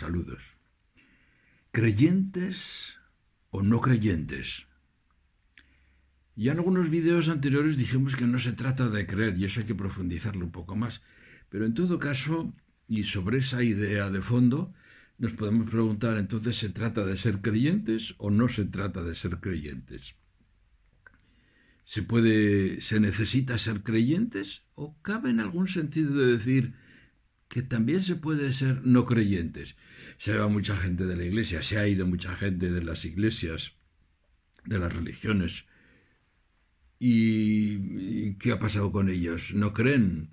Saludos. ¿Creyentes o no creyentes? Ya en algunos vídeos anteriores dijimos que no se trata de creer y eso hay que profundizarlo un poco más. Pero en todo caso, y sobre esa idea de fondo, nos podemos preguntar, entonces, ¿se trata de ser creyentes o no se trata de ser creyentes? ¿Se necesita ser creyentes o cabe en algún sentido de decir que también se puede ser no creyentes? Se va mucha gente de la iglesia, se ha ido mucha gente de las iglesias, de las religiones. ¿Y qué ha pasado con ellos? ¿No creen?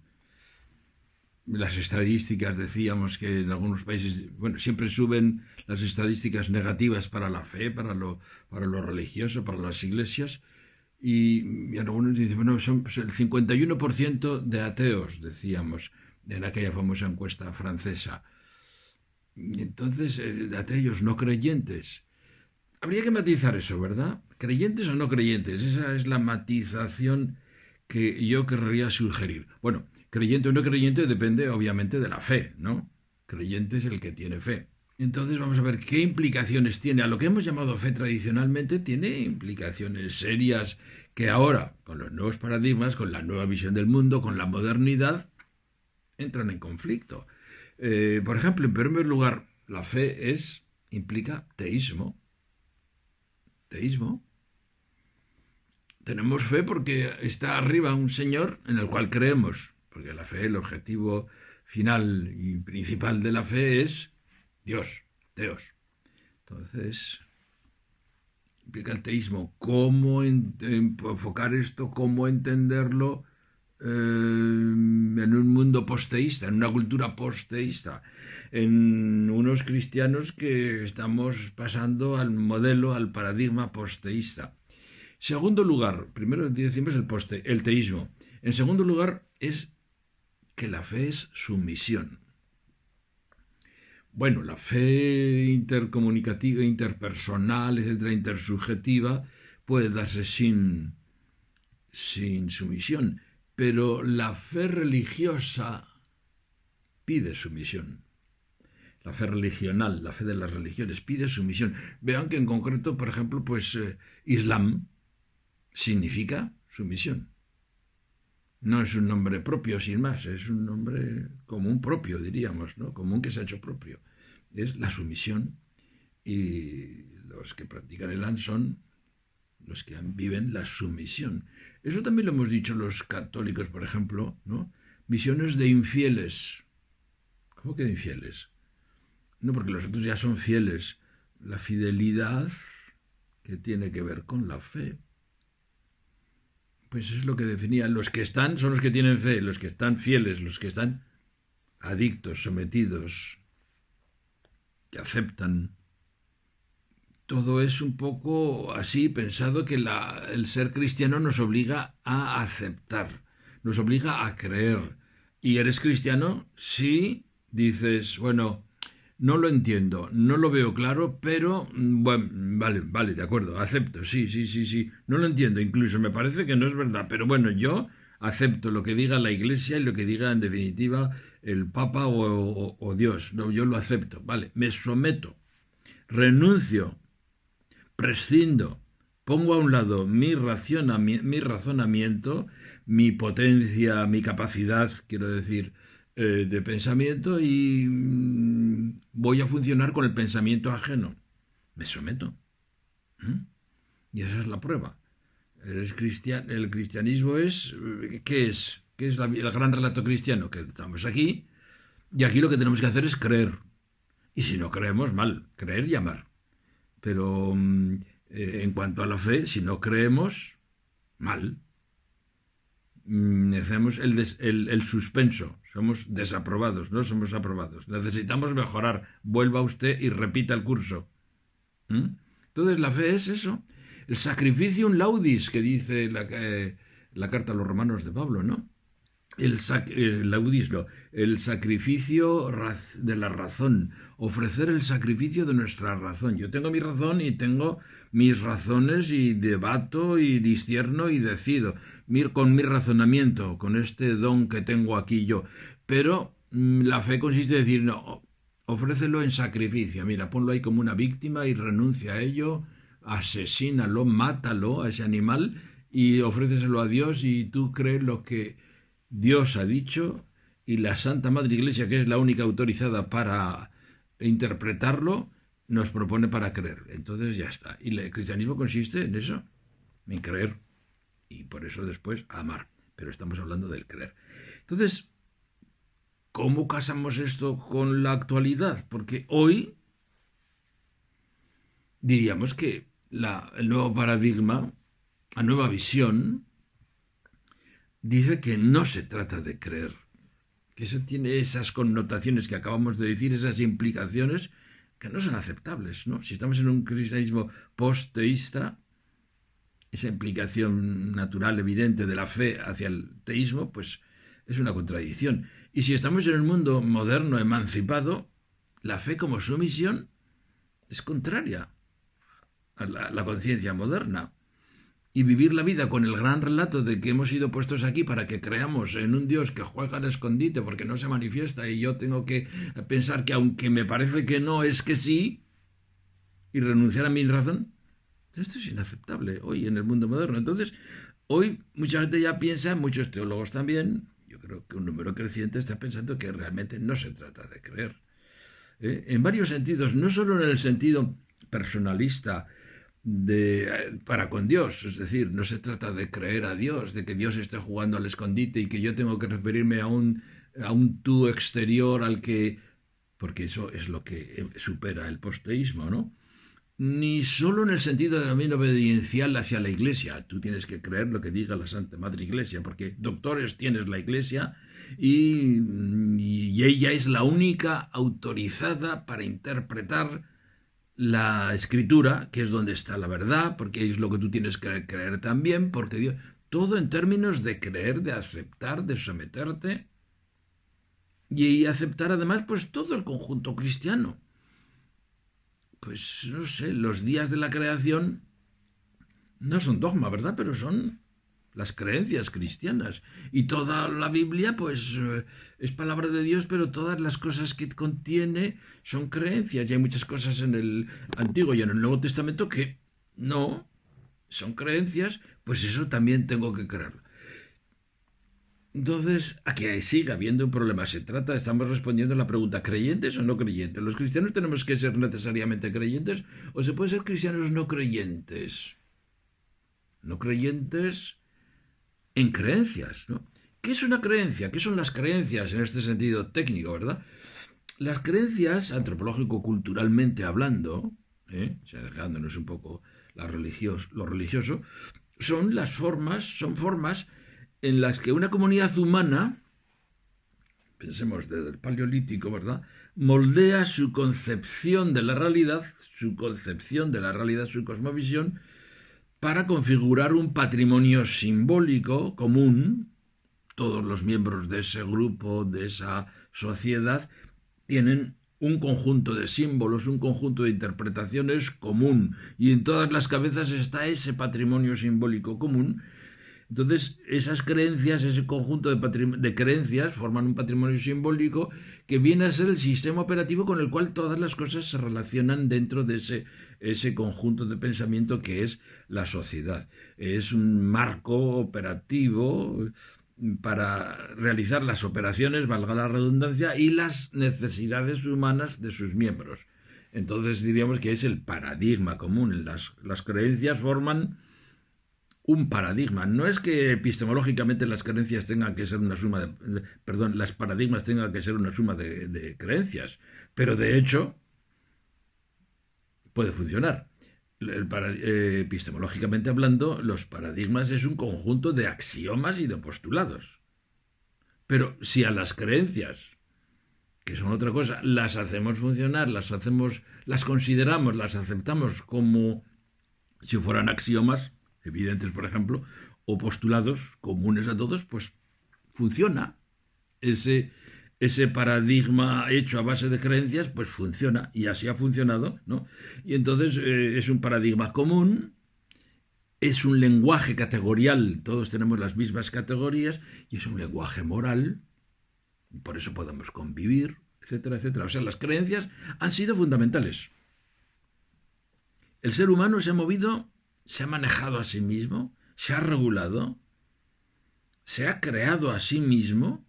Las estadísticas, decíamos que en algunos países, bueno, siempre suben las estadísticas negativas para la fe, para lo religioso, para las iglesias, y algunos dicen, bueno, son pues, el 51% de ateos, decíamos, en aquella famosa encuesta francesa. Entonces, de ateos no creyentes. Habría que matizar eso, ¿verdad? ¿Creyentes o no creyentes? Esa es la matización que yo querría sugerir. Bueno, creyente o no creyente depende obviamente de la fe, ¿no? Creyente es el que tiene fe. Entonces vamos a ver qué implicaciones tiene. A lo que hemos llamado fe tradicionalmente tiene implicaciones serias que ahora, con los nuevos paradigmas, con la nueva visión del mundo, con la modernidad, entran en conflicto. Por ejemplo, en primer lugar, la fe implica teísmo. Teísmo. Tenemos fe porque está arriba un Señor en el cual creemos, porque la fe, el objetivo final y principal de la fe es Dios, Teos. Entonces, implica el teísmo. ¿Cómo enfocar esto? ¿Cómo entenderlo en un mundo posteísta, en una cultura posteísta? En unos cristianos que estamos pasando al modelo, al paradigma posteísta. Segundo lugar, primero decimos el teísmo. En segundo lugar, es que la fe es sumisión. Bueno, la fe intercomunicativa, interpersonal, etcétera, intersubjetiva, puede darse sin sumisión, pero la fe religiosa pide sumisión. La fe religional, la fe de las religiones, pide sumisión. Vean que en concreto, por ejemplo, pues Islam significa sumisión. No es un nombre propio, sin más, es un nombre común propio, diríamos, ¿no? Común que se ha hecho propio. Es la sumisión y los que practican el Islam son los que viven la sumisión. Eso también lo hemos dicho los católicos, por ejemplo, ¿no? Misiones de infieles. ¿Cómo que de infieles? No, porque los otros ya son fieles. La fidelidad que tiene que ver con la fe. Pues es lo que definían. Los que están son los que tienen fe, los que están fieles, los que están adictos, sometidos, que aceptan. Todo es un poco así, pensado que el ser cristiano nos obliga a aceptar, nos obliga a creer. ¿Y eres cristiano? Sí, dices, bueno, no lo entiendo, no lo veo claro, pero bueno, vale, de acuerdo, acepto, sí. No lo entiendo, incluso me parece que no es verdad, pero bueno, yo acepto lo que diga la Iglesia y lo que diga en definitiva el Papa o Dios. No, yo lo acepto, vale, me someto, renuncio, prescindo, pongo a un lado mi razonamiento, mi potencia, mi capacidad, quiero decir, de pensamiento y voy a funcionar con el pensamiento ajeno. Me someto. Y esa es la prueba. El cristianismo es... ¿Qué es? ¿Qué es el gran relato cristiano? Que estamos aquí y aquí lo que tenemos que hacer es creer. Y si no creemos, mal. Creer y amar. Pero en cuanto a la fe, si no creemos, mal. Hacemos el suspenso, somos desaprobados, no somos aprobados. Necesitamos mejorar, vuelva usted y repita el curso. Entonces la fe es eso, el sacrificium laudis que dice la carta a los romanos de Pablo, ¿no? El sacrificio de la razón, ofrecer el sacrificio de nuestra razón. Yo tengo mi razón y tengo mis razones y debato y discierno y decido con mi razonamiento, con este don que tengo aquí yo. Pero la fe consiste en decir, no, ofrécelo en sacrificio. Mira, ponlo ahí como una víctima y renuncia a ello, asesínalo, mátalo a ese animal y ofréceselo a Dios y tú crees lo que Dios ha dicho y la Santa Madre Iglesia, que es la única autorizada para interpretarlo, nos propone para creer. Entonces ya está. Y el cristianismo consiste en eso, en creer. Y por eso después amar. Pero estamos hablando del creer. Entonces, ¿cómo casamos esto con la actualidad? Porque hoy diríamos que el nuevo paradigma, la nueva visión, dice que no se trata de creer, que eso tiene esas connotaciones que acabamos de decir, esas implicaciones que no son aceptables, ¿no? Si estamos en un cristianismo post-teísta, esa implicación natural, evidente de la fe hacia el teísmo, pues es una contradicción. Y si estamos en un mundo moderno, emancipado, la fe como sumisión es contraria a la conciencia moderna. Y vivir la vida con el gran relato de que hemos sido puestos aquí para que creamos en un Dios que juega al escondite porque no se manifiesta y yo tengo que pensar que aunque me parece que no, es que sí, y renunciar a mi razón, esto es inaceptable hoy en el mundo moderno. Entonces, hoy mucha gente ya piensa, muchos teólogos también, yo creo que un número creciente está pensando que realmente no se trata de creer. En varios sentidos, no solo en el sentido personalista, para con Dios, es decir, no se trata de creer a Dios, de que Dios esté jugando al escondite y que yo tengo que referirme a un tú exterior al que, porque eso es lo que supera el posteísmo, ¿no? Ni solo en el sentido de también obediencial hacia la Iglesia. Tú tienes que creer lo que diga la Santa Madre Iglesia, porque doctores tienes la Iglesia y ella es la única autorizada para interpretar la Escritura, que es donde está la verdad, porque es lo que tú tienes que creer también, porque Dios, todo en términos de creer, de aceptar, de someterte y aceptar además pues todo el conjunto cristiano. Pues no sé, los días de la creación no son dogma, ¿verdad? Pero son las creencias cristianas. Y toda la Biblia, pues, es palabra de Dios, pero todas las cosas que contiene son creencias. Y hay muchas cosas en el Antiguo y en el Nuevo Testamento que no son creencias, pues eso también tengo que creerlo. Entonces, aquí sigue habiendo un problema. Estamos respondiendo a la pregunta, ¿creyentes o no creyentes? ¿Los cristianos tenemos que ser necesariamente creyentes o se puede ser cristianos no creyentes? No creyentes en creencias, ¿no? ¿Qué es una creencia? ¿Qué son las creencias en este sentido técnico, verdad? Las creencias, antropológico-culturalmente hablando, o sea, dejándonos un poco lo religioso, son formas en las que una comunidad humana, pensemos desde el Paleolítico, ¿verdad?, moldea su concepción de la realidad, su cosmovisión, para configurar un patrimonio simbólico común. Todos los miembros de ese grupo, de esa sociedad, tienen un conjunto de símbolos, un conjunto de interpretaciones común, y en todas las cabezas está ese patrimonio simbólico común. Entonces, esas creencias, ese conjunto de creencias forman un patrimonio simbólico que viene a ser el sistema operativo con el cual todas las cosas se relacionan dentro de ese conjunto de pensamiento que es la sociedad. Es un marco operativo para realizar las operaciones, valga la redundancia, y las necesidades humanas de sus miembros. Entonces diríamos que es el paradigma común. Las creencias forman un paradigma. No es que epistemológicamente las creencias tengan que ser una suma las paradigmas tengan que ser una suma de creencias, pero de hecho puede funcionar. Epistemológicamente hablando, los paradigmas es un conjunto de axiomas y de postulados. Pero si a las creencias, que son otra cosa, las hacemos funcionar, las consideramos, las aceptamos como si fueran axiomas evidentes, por ejemplo, o postulados comunes a todos, pues funciona. Ese paradigma hecho a base de creencias, pues funciona, y así ha funcionado, ¿no? Y entonces es un paradigma común, es un lenguaje categorial, todos tenemos las mismas categorías, y es un lenguaje moral, por eso podemos convivir, etcétera, etcétera. O sea, las creencias han sido fundamentales. El ser humano se ha movido, se ha manejado a sí mismo, se ha regulado, se ha creado a sí mismo,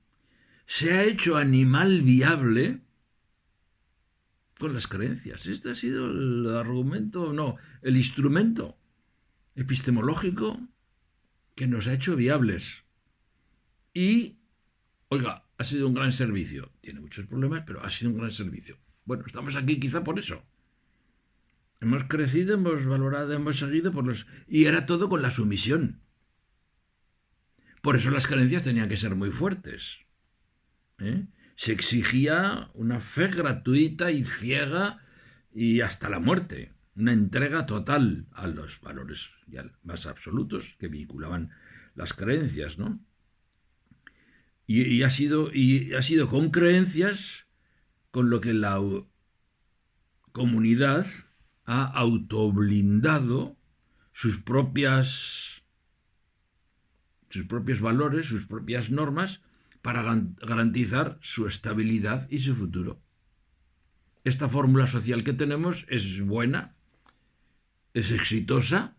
se ha hecho animal viable con las creencias. Este ha sido el argumento, no, el instrumento epistemológico que nos ha hecho viables. Y, oiga, ha sido un gran servicio. Tiene muchos problemas, pero ha sido un gran servicio. Bueno, estamos aquí quizá por eso. Hemos crecido, hemos valorado, hemos seguido por los... Y era todo con la sumisión. Por eso las creencias tenían que ser muy fuertes. Se exigía una fe gratuita y ciega y hasta la muerte. Una entrega total a los valores ya más absolutos que vinculaban las creencias, ¿no? Y ha sido con creencias con lo que la comunidad ha autoblindado sus propios valores, sus propias normas, para garantizar su estabilidad y su futuro. Esta fórmula social que tenemos es buena, es exitosa.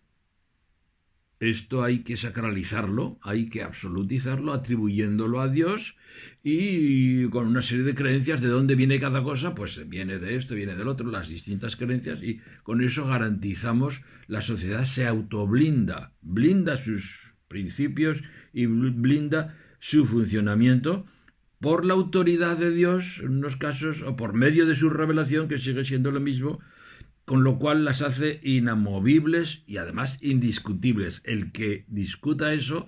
Esto hay que sacralizarlo, hay que absolutizarlo, atribuyéndolo a Dios y con una serie de creencias de dónde viene cada cosa, pues viene de esto, viene del otro, las distintas creencias, y con eso garantizamos la sociedad se autoblinda, blinda sus principios y blinda su funcionamiento por la autoridad de Dios en unos casos o por medio de su revelación, que sigue siendo lo mismo, con lo cual las hace inamovibles y además indiscutibles. El que discuta eso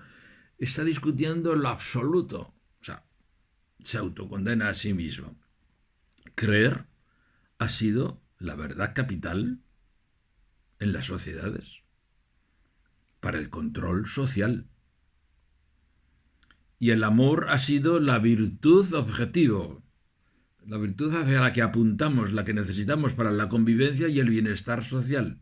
está discutiendo lo absoluto, o sea, se autocondena a sí mismo. Creer ha sido la verdad capital en las sociedades para el control social. Y el amor ha sido la virtud objetivo, la virtud hacia la que apuntamos, la que necesitamos para la convivencia y el bienestar social.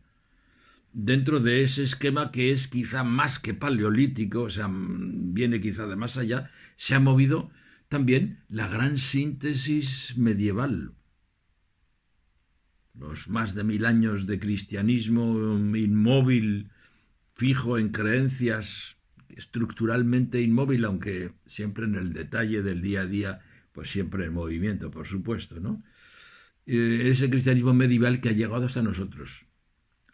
Dentro de ese esquema que es quizá más que paleolítico, o sea, viene quizá de más allá, se ha movido también la gran síntesis medieval. Los más de 1000 años de cristianismo inmóvil, fijo en creencias, estructuralmente inmóvil, aunque siempre en el detalle del día a día, pues siempre en movimiento, por supuesto, ¿no? Ese cristianismo medieval que ha llegado hasta nosotros,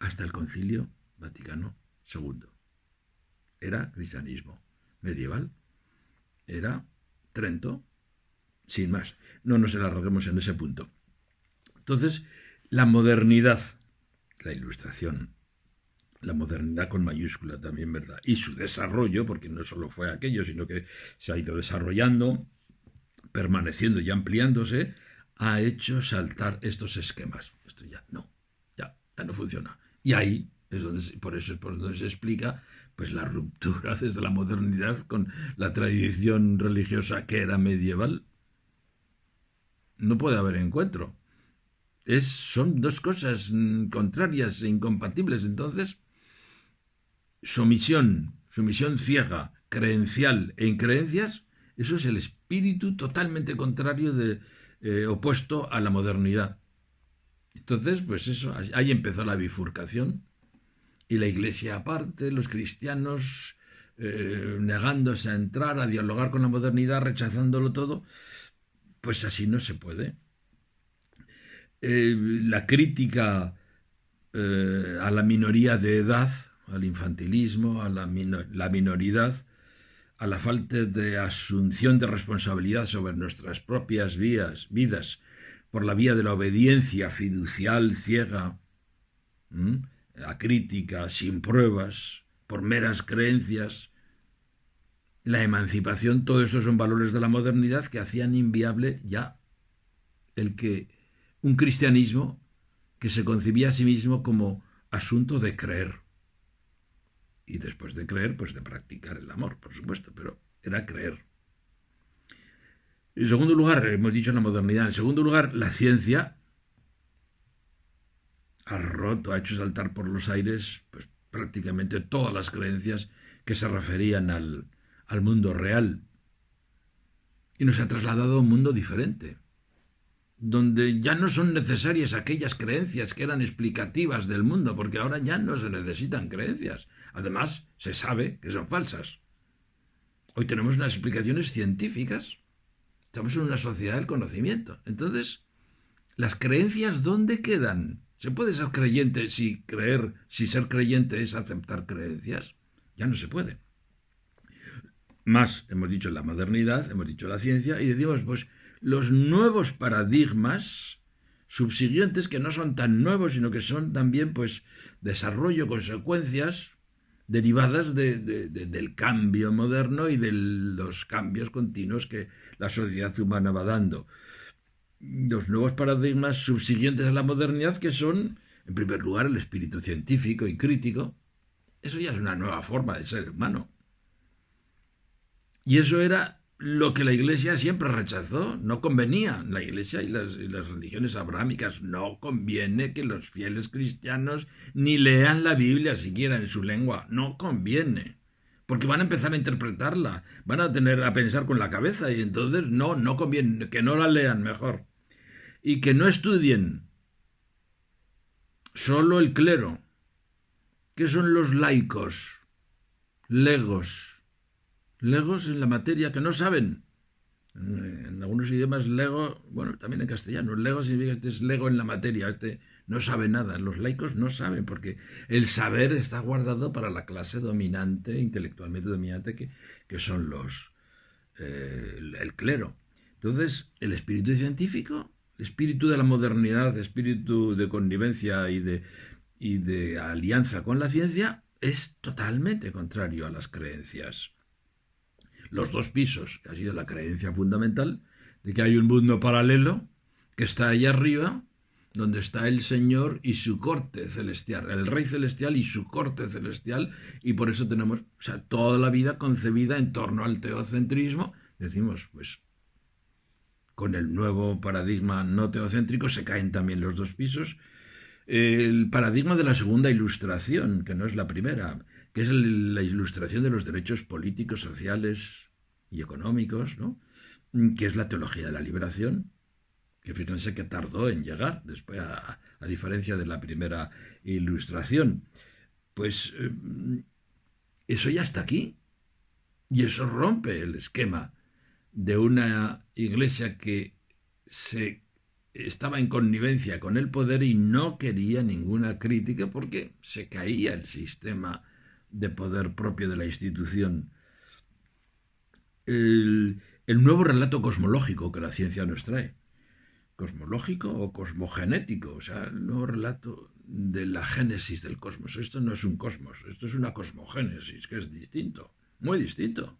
hasta el Concilio Vaticano II. Era cristianismo medieval, era Trento, sin más. No nos alarguemos en ese punto. Entonces, la modernidad, la Ilustración, la modernidad con mayúscula también, ¿verdad? Y su desarrollo, porque no solo fue aquello, sino que se ha ido desarrollando, permaneciendo y ampliándose, ha hecho saltar estos esquemas. Esto ya no funciona. Y ahí es donde, por eso es por donde se explica pues la ruptura desde la modernidad con la tradición religiosa que era medieval. No puede haber encuentro. Son dos cosas contrarias e incompatibles. Entonces, sumisión ciega, creencial e increencias, eso es el espíritu totalmente contrario opuesto a la modernidad. Entonces, pues eso, ahí empezó la bifurcación y la Iglesia aparte, los cristianos negándose a entrar, a dialogar con la modernidad, rechazándolo todo, pues así no se puede. La crítica a la minoría de edad, al infantilismo, a la minoridad, a la falta de asunción de responsabilidad sobre nuestras propias vidas por la vía de la obediencia fiducial ciega, acrítica, sin pruebas, por meras creencias, la emancipación, todo esto son valores de la modernidad que hacían inviable ya un cristianismo que se concebía a sí mismo como asunto de creer. Y después de creer, pues de practicar el amor, por supuesto, pero era creer. En segundo lugar, hemos dicho la modernidad. En segundo lugar, la ciencia ha hecho saltar por los aires pues, prácticamente todas las creencias que se referían al mundo real. Y nos ha trasladado a un mundo diferente. donde ya no son necesarias aquellas creencias que eran explicativas del mundo, porque ahora ya no se necesitan creencias. Además, se sabe que son falsas. Hoy tenemos unas explicaciones científicas. Estamos en una sociedad del conocimiento. Entonces, ¿las creencias dónde quedan? ¿Se puede ser creyente si ser creyente es aceptar creencias? Ya no se puede. Más, hemos dicho la modernidad, hemos dicho la ciencia, y decimos, pues, los nuevos paradigmas subsiguientes, que no son tan nuevos, sino que son también, pues, desarrollo, consecuencias derivadas del cambio moderno y de los cambios continuos que la sociedad humana va dando. Los nuevos paradigmas subsiguientes a la modernidad, que son, en primer lugar, el espíritu científico y crítico. Eso ya es una nueva forma de ser humano. Y eso era lo que la Iglesia siempre rechazó. No convenía. La Iglesia y las religiones abrahámicas no conviene que los fieles cristianos ni lean la Biblia siquiera en su lengua. No conviene. Porque van a empezar a interpretarla. Van a tener a pensar con la cabeza y entonces no conviene. Que no la lean mejor. Y que no estudien. Solo el clero. ¿Qué son los laicos? Legos. Legos en la materia que no saben. En algunos idiomas lego, bueno, también en castellano, lego significa que este es lego en la materia, este no sabe nada. Los laicos no saben porque el saber está guardado para la clase dominante, intelectualmente dominante, que son el clero. Entonces, el espíritu científico, el espíritu de la modernidad, el espíritu de connivencia y de alianza con la ciencia, es totalmente contrario a las creencias. Los dos pisos, que ha sido la creencia fundamental, de que hay un mundo paralelo que está allá arriba, donde está el Señor y su corte celestial, el Rey celestial y su corte celestial, y por eso tenemos, toda la vida concebida en torno al teocentrismo. Decimos, pues, con el nuevo paradigma no teocéntrico se caen también los dos pisos. El paradigma de la segunda ilustración, que no es la primera, que es la ilustración de los derechos políticos, sociales y económicos, ¿no? Que es la teología de la liberación, que fíjense que tardó en llegar, después a diferencia de la primera ilustración. Pues eso ya está aquí, y eso rompe el esquema de una iglesia que estaba en connivencia con el poder y no quería ninguna crítica porque se caía el sistema de poder propio de la institución. El nuevo relato cosmológico que la ciencia nos trae. Cosmológico o cosmogenético, el nuevo relato de la génesis del cosmos. Esto no es un cosmos, esto es una cosmogénesis, que es distinto, muy distinto.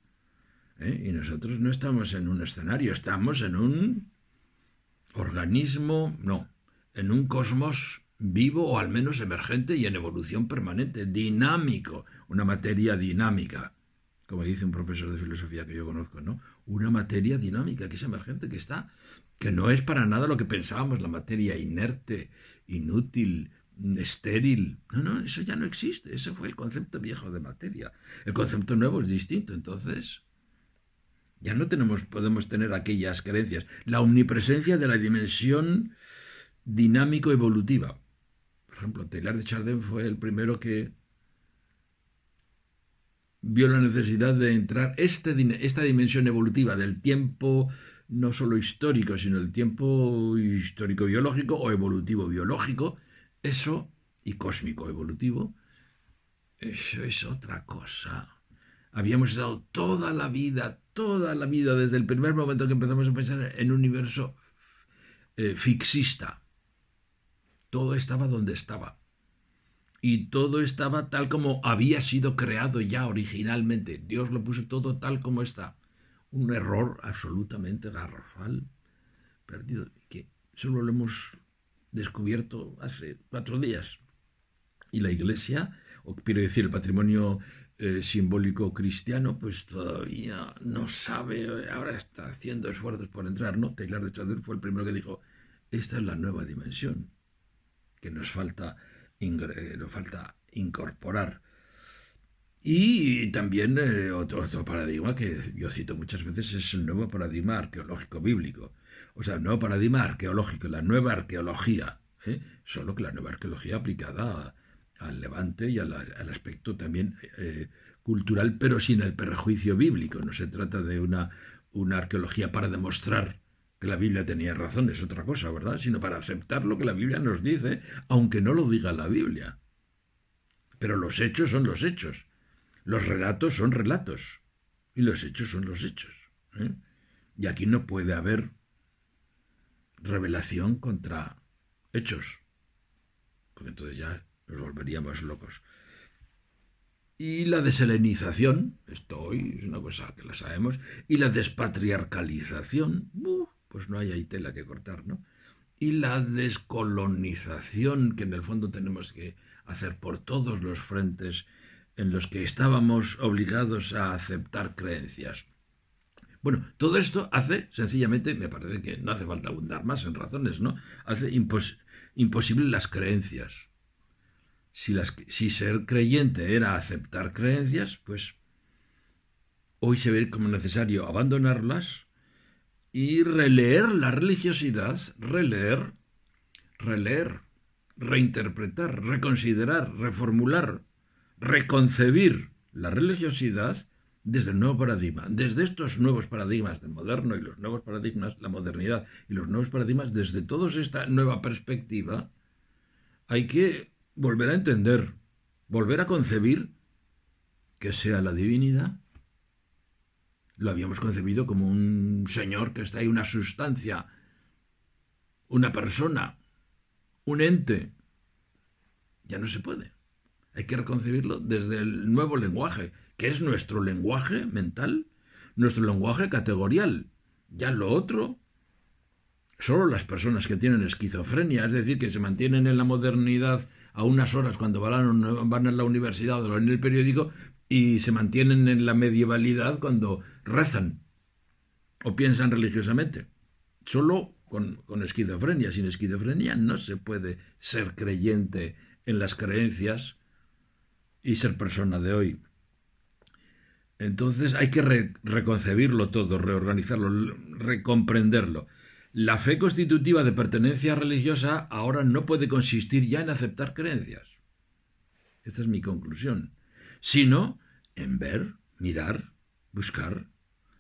Y nosotros no estamos en un escenario, estamos en un organismo, en un cosmos vivo o al menos emergente y en evolución permanente, dinámico, una materia dinámica, como dice un profesor de filosofía que yo conozco, ¿no? Una materia dinámica que es emergente, que no es para nada lo que pensábamos, la materia inerte, inútil, estéril. No, eso ya no existe, ese fue el concepto viejo de materia. El concepto nuevo es distinto, entonces ya no podemos tener aquellas creencias. La omnipresencia de la dimensión dinámico-evolutiva. Por ejemplo, Teilhard de Chardin fue el primero que vio la necesidad de entrar esta dimensión evolutiva del tiempo, no solo histórico, sino el tiempo histórico-biológico o evolutivo-biológico, eso, y cósmico-evolutivo, eso es otra cosa. Habíamos estado toda la vida, desde el primer momento que empezamos a pensar en un universo fixista. Todo estaba donde estaba. Y todo estaba tal como había sido creado ya originalmente. Dios lo puso todo tal como está. Un error absolutamente garrafal, perdido, que solo lo hemos descubierto hace 4 días. Y la Iglesia, o quiero decir el patrimonio simbólico cristiano, pues todavía no sabe, ahora está haciendo esfuerzos por entrar, ¿no? Teilhard de Chardin fue el primero que dijo, esta es la nueva dimensión que nos falta incorporar. Y también otro paradigma que yo cito muchas veces es el nuevo paradigma arqueológico bíblico. O sea, el nuevo paradigma arqueológico, la nueva arqueología. Solo que la nueva arqueología aplicada al Levante y al aspecto también cultural, pero sin el perjuicio bíblico. No se trata de una arqueología para demostrar que la Biblia tenía razón, es otra cosa, ¿verdad? Sino para aceptar lo que la Biblia nos dice, aunque no lo diga la Biblia. Pero los hechos son los hechos. Los relatos son relatos. Y los hechos son los hechos. Y aquí no puede haber revelación contra hechos. Porque entonces ya nos volveríamos locos. Y la deshelenización, esto hoy es una cosa que la sabemos, y la despatriarcalización, pues no hay ahí tela que cortar, ¿no? Y la descolonización, que en el fondo tenemos que hacer por todos los frentes en los que estábamos obligados a aceptar creencias. Bueno, todo esto hace, sencillamente, me parece que no hace falta abundar más en razones, ¿no? Hace imposible las creencias. Si ser creyente era aceptar creencias, pues hoy se ve como necesario abandonarlas y releer la religiosidad, releer, reinterpretar, reconsiderar, reformular, reconcebir la religiosidad desde el nuevo paradigma, desde estos nuevos paradigmas del moderno y los nuevos paradigmas, la modernidad y los nuevos paradigmas, desde toda esta nueva perspectiva, hay que volver a entender, volver a concebir que sea la divinidad. Lo habíamos concebido como un señor que está ahí, una sustancia, una persona, un ente. Ya no se puede. Hay que reconcebirlo desde el nuevo lenguaje, que es nuestro lenguaje mental, nuestro lenguaje categorial. Ya lo otro, solo las personas que tienen esquizofrenia, es decir, que se mantienen en la modernidad a unas horas cuando van a la universidad o en el periódico y se mantienen en la medievalidad cuando rezan o piensan religiosamente. Solo con esquizofrenia. Sin esquizofrenia no se puede ser creyente en las creencias y ser persona de hoy. Entonces hay que reconcebirlo todo, reorganizarlo, recomprenderlo. La fe constitutiva de pertenencia religiosa ahora no puede consistir ya en aceptar creencias. Esta es mi conclusión. Sino en ver, mirar, buscar,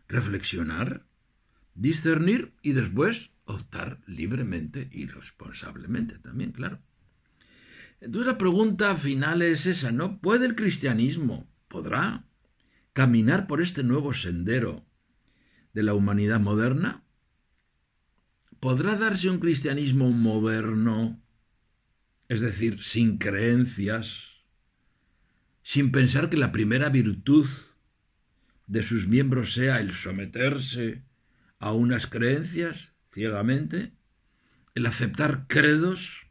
reflexionar, discernir y después optar libremente y responsablemente también, claro. Entonces la pregunta final es esa, ¿no? ¿Puede el cristianismo, podrá caminar por este nuevo sendero de la humanidad moderna? ¿Podrá darse un cristianismo moderno, es decir, sin creencias, sin pensar que la primera virtud de sus miembros sea el someterse a unas creencias ciegamente, el aceptar credos,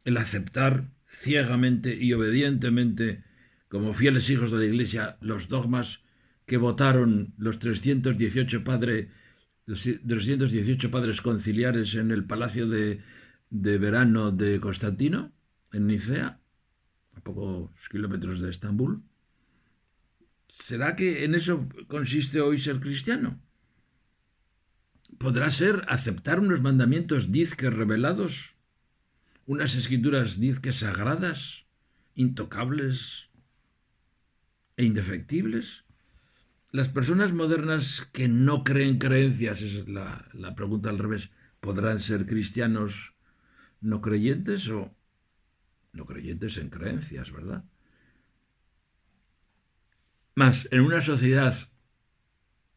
el aceptar ciegamente y obedientemente como fieles hijos de la Iglesia los dogmas que votaron los 318 padres conciliares en el Palacio de Verano de Constantino, en Nicea, a pocos kilómetros de Estambul? ¿Será que en eso consiste hoy ser cristiano? ¿Podrá ser aceptar unos mandamientos dizque revelados, unas escrituras dizque sagradas, intocables e indefectibles? Las personas modernas que no creen creencias, es la pregunta al revés, ¿podrán ser cristianos no creyentes o no creyentes en creencias, verdad? Más, en una sociedad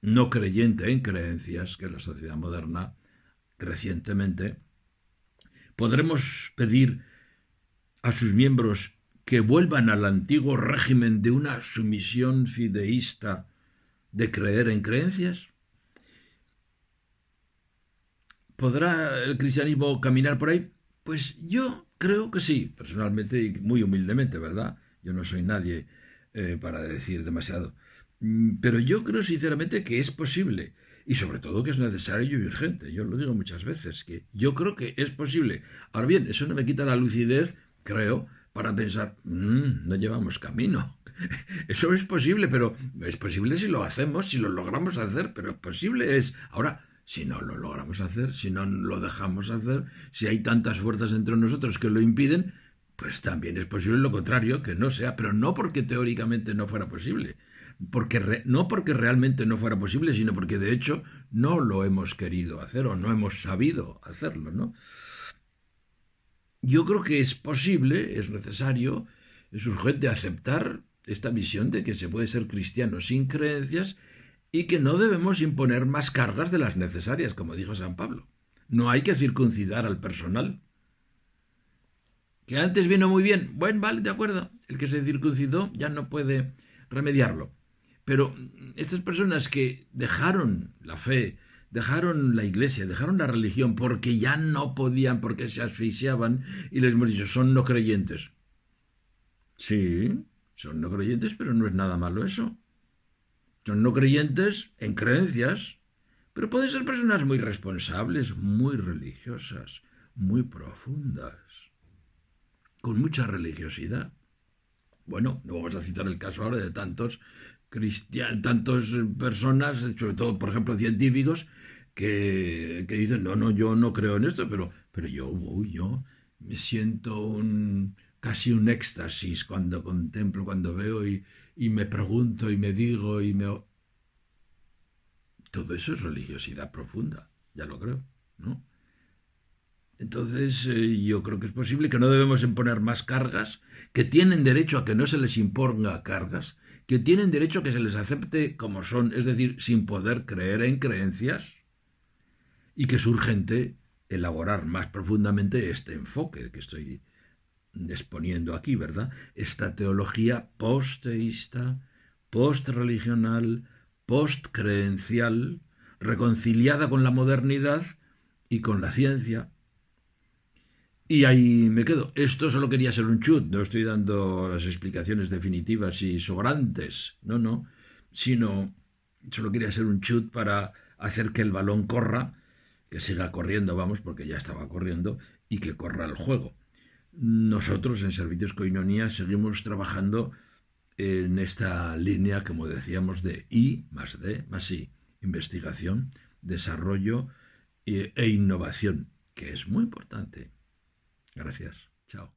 no creyente en creencias, que es la sociedad moderna, recientemente, podremos pedir a sus miembros que vuelvan al antiguo régimen de una sumisión fideísta de creer en creencias. ¿Podrá el cristianismo caminar por ahí? Pues yo creo que sí, personalmente y muy humildemente, ¿verdad? Yo no soy nadie para decir demasiado. Pero yo creo sinceramente que es posible y sobre todo que es necesario y urgente. Yo lo digo muchas veces, que yo creo que es posible. Ahora bien, eso no me quita la lucidez, creo, para pensar, no llevamos camino. Eso es posible, pero es posible si lo hacemos, si lo logramos hacer, pero es posible es... Ahora, si no lo logramos hacer, si no lo dejamos hacer, si hay tantas fuerzas entre nosotros que lo impiden, pues también es posible lo contrario, que no sea, pero no porque teóricamente no fuera posible, no porque realmente no fuera posible, sino porque de hecho no lo hemos querido hacer o no hemos sabido hacerlo, ¿no? Yo creo que es posible, es necesario, es urgente aceptar esta visión de que se puede ser cristiano sin creencias y que no debemos imponer más cargas de las necesarias, como dijo San Pablo. No hay que circuncidar al personal. Que antes vino muy bien. Bueno, vale, de acuerdo. El que se circuncidó ya no puede remediarlo. Pero estas personas que dejaron la fe, dejaron la iglesia, dejaron la religión porque ya no podían, porque se asfixiaban y les hemos dicho, son no creyentes. Sí, son no creyentes, pero no es nada malo eso. Son no creyentes en creencias, pero pueden ser personas muy responsables, muy religiosas, muy profundas, con mucha religiosidad. Bueno, no vamos a citar el caso ahora de tantas personas, sobre todo, por ejemplo, científicos, que dicen, no, no, yo no creo en esto, pero yo me siento casi un éxtasis cuando contemplo, cuando veo y me pregunto y me digo y me... Todo eso es religiosidad profunda, ya lo creo, ¿no? Entonces, yo creo que es posible que no debemos imponer más cargas, que tienen derecho a que no se les imponga cargas, que tienen derecho a que se les acepte como son, es decir, sin poder creer en creencias, y que es urgente elaborar más profundamente este enfoque que estoy exponiendo aquí, ¿verdad? Esta teología post-teísta, post-religional, post-creencial, reconciliada con la modernidad y con la ciencia. Y ahí me quedo. Esto solo quería ser un chut, no estoy dando las explicaciones definitivas y sobrantes, no, no, sino solo quería ser un chut para hacer que el balón corra, que siga corriendo, vamos, porque ya estaba corriendo, y que corra el juego. Nosotros en Servicios Koinonia seguimos trabajando en esta línea, como decíamos, de I más D más I, investigación, desarrollo e innovación, que es muy importante. Gracias. Chao.